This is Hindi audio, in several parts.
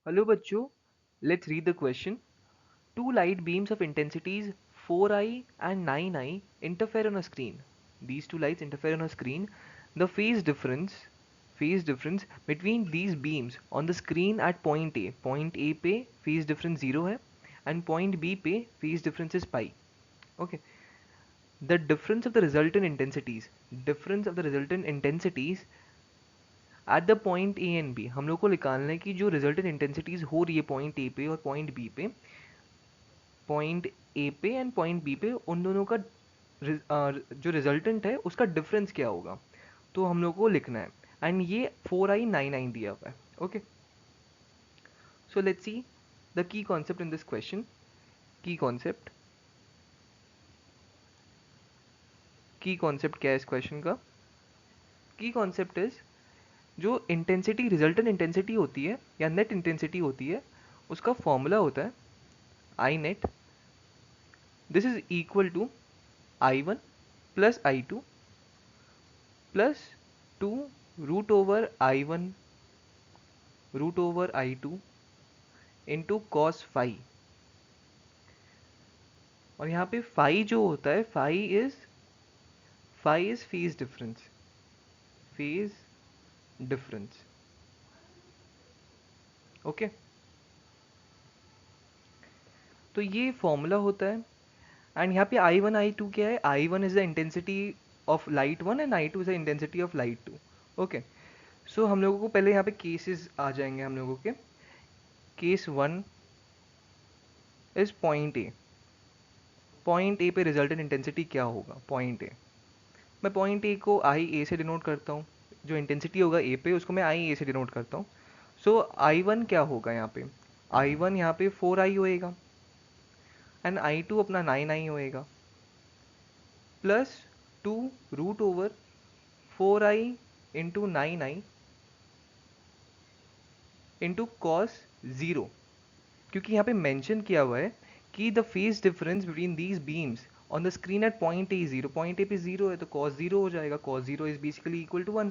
Hello बच्चों, let's read the question. Two light beams of intensities 4i and 9i interfere on a screen. These two lights interfere on a screen. The phase difference between these beams on the screen at point A पे phase difference 0 है and point B पे phase difference is pi. Okay. The difference of the resultant intensities at the point A and B हम लोग को निकालना है कि जो रिजल्टेंट इंटेंसिटीज हो रही है पॉइंट ए पे और पॉइंट बी पे, पॉइंट ए पे एंड पॉइंट बी पे उन दोनों का जो रिजल्टेंट है उसका डिफरेंस क्या होगा, तो हम लोग को लिखना है. एंड ये 4i 9i दिया हुआ है. Okay, so let's see the key concept in this question. की कॉन्सेप्ट की कॉन्सेप्ट क्या है इस क्वेश्चन का? की कॉन्सेप्ट इज जो इंटेंसिटी रिजल्टेंट इंटेंसिटी होती है या नेट इंटेंसिटी होती है उसका फॉर्मूला होता है I net. This is equal to I1 plus I2 plus 2 root over I1 root over I2 into cos phi. और यहाँ पे phi जो होता है phi is phase difference. Okay, तो ये फॉर्मूला होता है. एंड यहाँ पे I1 I2 क्या है? I1 is the intensity of light 1 and I2 is the intensity of light 2. Okay, so हम लोगों को पहले यहाँ पे केसेस आ जाएंगे हम लोगों के. केस 1 इज पॉइंट ए पे रिजल्टेंट इंटेंसिटी क्या होगा? पॉइंट ए, मैं पॉइंट ए को आई ए से डिनोट करता हूँ. जो इंटेंसिटी होगा ए पे उसको मैं आई ए से डिनोट करता हूँ. सो आई वन क्या होगा यहाँ पे? आई वन यहाँ पे 4i होएगा एंड आई टू अपना 9i होएगा plus 2 root over 4i into 9i into cos zero. क्योंकि यहाँ पे मेंशन किया हुआ है कि the phase difference between these beams on the screen at point A zero. Point A पे जीरो है तो कॉस जीरो हो जाएगा. Cos zero is basically equal to 1.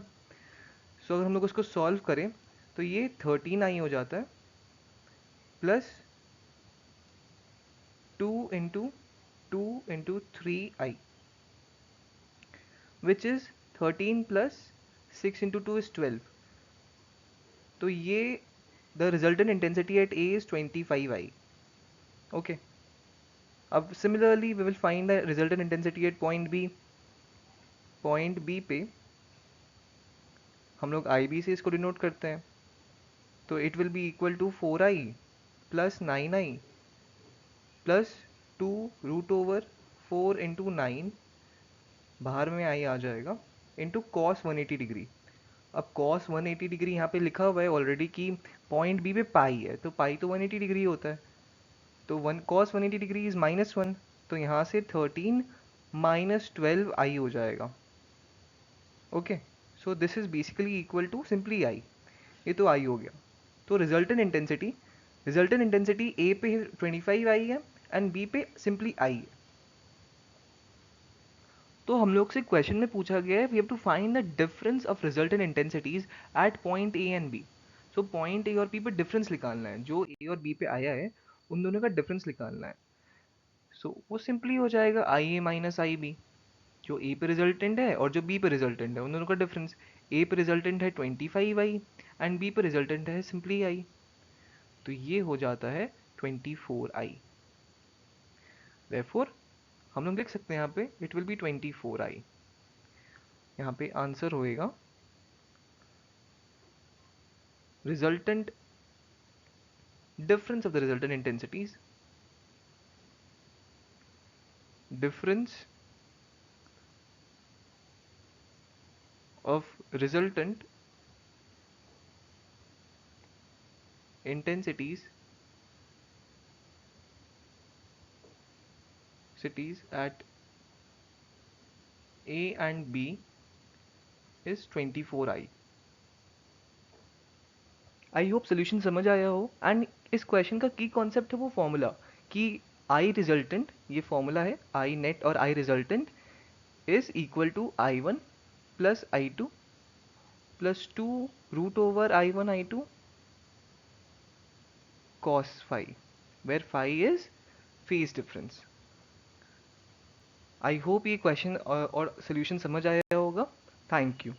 So अगर हम लोग उसको सॉल्व करें तो ये 13i हो जाता है plus 2 into 2 into 3i which is 13 plus 6 into 2 is 12. तो ये the resultant intensity at A is 25i. Okay, अब similarly we will find the resultant intensity at point B. Point B पे हम लोग आई बी से इसको डिनोट करते हैं. तो it will be equal to 4i plus 9i plus 2 root over 4 into 9, बाहर में आई आ जाएगा, इंटू कॉस 180 डिग्री. अब कॉस 180 डिग्री यहाँ पे लिखा हुआ है ऑलरेडी कि पॉइंट बी पे पाई है, तो पाई तो 180 डिग्री होता है. तो वन कॉस 180 डिग्री इज -1. तो यहाँ से 13 माइनस 12i हो जाएगा. Okay, so this is basically equal to simply I. ये तो आई हो गया. तो रिजल्टेंट इंटेंसिटी ए पे 25i है एंड बी पे सिंपली आई है. तो हम लोग से क्वेश्चन में पूछा गया है we have to find the difference of resultant intensities at point A and B. So point A और बी पे डिफरेंस निकालना है. जो ए और बी पे आया है उन दोनों का डिफरेंस निकालना है. सो वो सिंपली हो जाएगा आई ए माइनस आई बी. जो ए पे रिजल्टेंट है और जो बी पे रिजल्टेंट है उन दोनों का डिफरेंस. ए पे रिजल्टेंट है 25i एंड बी पे रिजल्टेंट है सिंपली आई. तो ये हो जाता है 24i. देयरफॉर हम लोग लिख सकते हैं यहाँ पे इट विल बी 24i. यहाँ पे आंसर होएगा resultant difference of the resultant intensities, difference of resultant intensities cities at A and B is 24i. I hope solution समझ आया हो. एंड इस क्वेश्चन का की कॉन्सेप्ट है वो फॉर्मूला कि आई रिजल्टेंट, ये फॉर्मूला है आई नेट और I resultant is equal to I one plus I two plus 2 root over I one I two cos phi, where phi is phase difference. I hope ये क्वेश्चन और सोल्यूशन समझ आया होगा. Thank you.